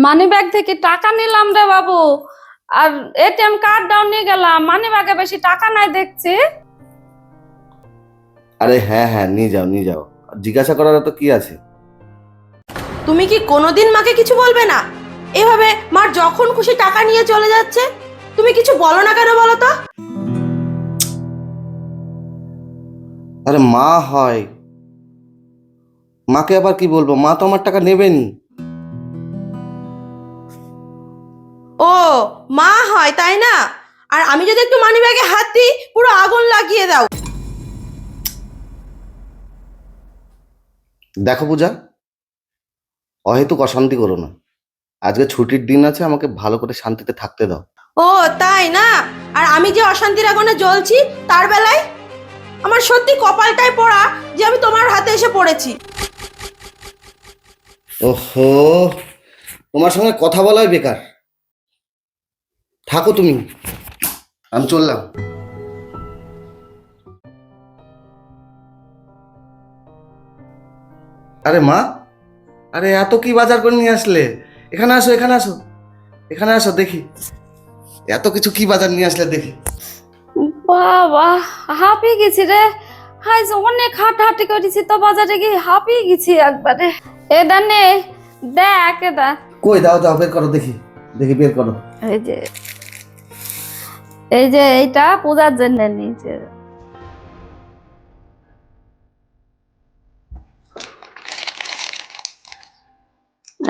Money bag থেকে টাকা নিলাম রে বাবু, আর এটিএম কার্ডটাও নিয়ে গেলাম। মানি ব্যাগে বেশি টাকা নাই দেখছি। আরে হ্যাঁ হ্যাঁ, নিয়ে যাও নিয়ে যাও, জিজ্ঞাসা করার তো কি আছে। তুমি কি কোনোদিন মাকে কিছু বলবে না? এভাবে মার যখন খুশি টাকা নিয়ে চলে যাচ্ছে, তুমি কিছু বলো না কেন বলো তো? আরে মা হয়, মাকে আবার কি বলবো, মা তো আমার টাকা নেবেনি। ও, মা হয় তাই না? আর আমি যদি একটু মানি ব্যাগে হাত দিই, পুরো আগুন লাগিয়ে দাও। দেখো পূজা, অহেতুক অশান্তি করো না। আজকে ছুটির দিন আছে, আমাকে ভালো করে শান্তিতে থাকতে দাও। ও তাই না? আর আমি যে অশান্তির আগুনে জ্বলছি, তার বেলায় আমার সত্যি কপালটাই পড়া যে আমি তোমার হাতে এসে পড়েছি। ওহো, তোমার সঙ্গে কথা বলাই বেকার। থাকো তুমি, আমি চললাম। আরে মা, আরে এত কি বাজার করে নিয়ে আসলে? এখানে আসো এখানে আসো, এখানে আসো দেখি, এত কিছু কি বাজার নিয়ে আসলে দেখি। বাবা, হাঁপিয়ে গেছি রে। আজ অনেক হাঁটাহাঁটি করেছি তো বাজারে গিয়ে, হাঁপিয়ে গেছি একবারে। এদা নে, দেখ এদা। কই দাও দাও, বের করো দেখি, দেখি বের করো। এই যে, এই যে এইটা পূজার জন্য নিয়েছে।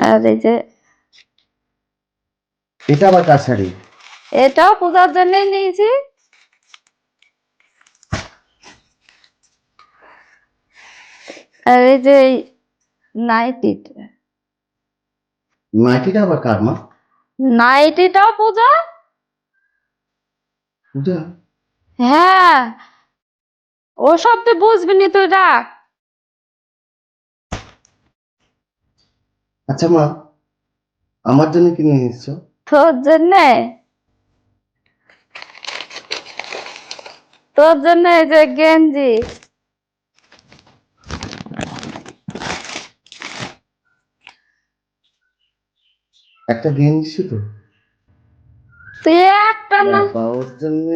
আর এই যে এটা আবার কার শাড়ি? এটাও পূজার জন্য নিয়েছি। আর এই যে নাইটিটা, নাইটিটা আবার কার মা? নাইটিটাও পূজা। পূজা? হ্যাঁ, ওসব তুই বুঝবি নি, তুই রাখ। আচ্ছা মা, আমার জন্য কি নিয়ে এসছো? তোর জন্যে, তোর জন্য এই যে গেঞ্জি। একটা গেঞ্জি শুধু? তুই একটা না, বাবার জন্য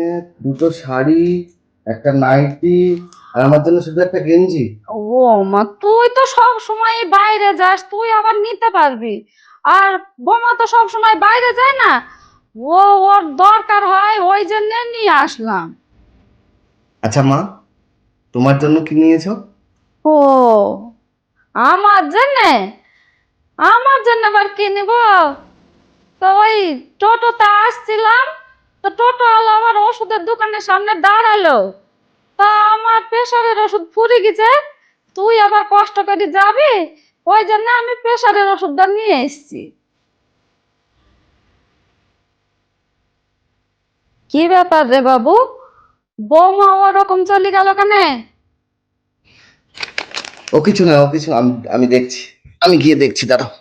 দুটো শাড়ি, একটা নাইটি, আর আমার জন্য শুধু একটা গেঞ্জি? ও মা, তুই তো সব সময় বাইরে যাস, তুই আবার নিতে পারবি। আর বোমা তো সব সময় বাইরে যায় না, ও ওর দরকার হয়, ওই জন্য নিয়ে আসলাম। আচ্ছা মা, তোমার জন্য কি নিয়েছো? ও, আমার জন্য, আমার জন্য আবার কি নিব? তো ওই টোটোতে আসছিলাম, তো টোটোওয়ালা আমার ওষুধের দোকানের সামনে দাঁড়ালো। তা আমার প্রেসারের ওষুধ ফুরিয়ে গেছে, তুই আবার কষ্ট করে যাবি, ওই জন্য আমি প্রেসারের ওষুধটা নিয়ে এসেছি। কি ব্যাপার রে বাবু, বৌমা ওরকম চলে গেল কেন? ও কিছু না, ও কিছু, আমি আমি দেখছি, আমি গিয়ে দেখছি, দাঁড়াও।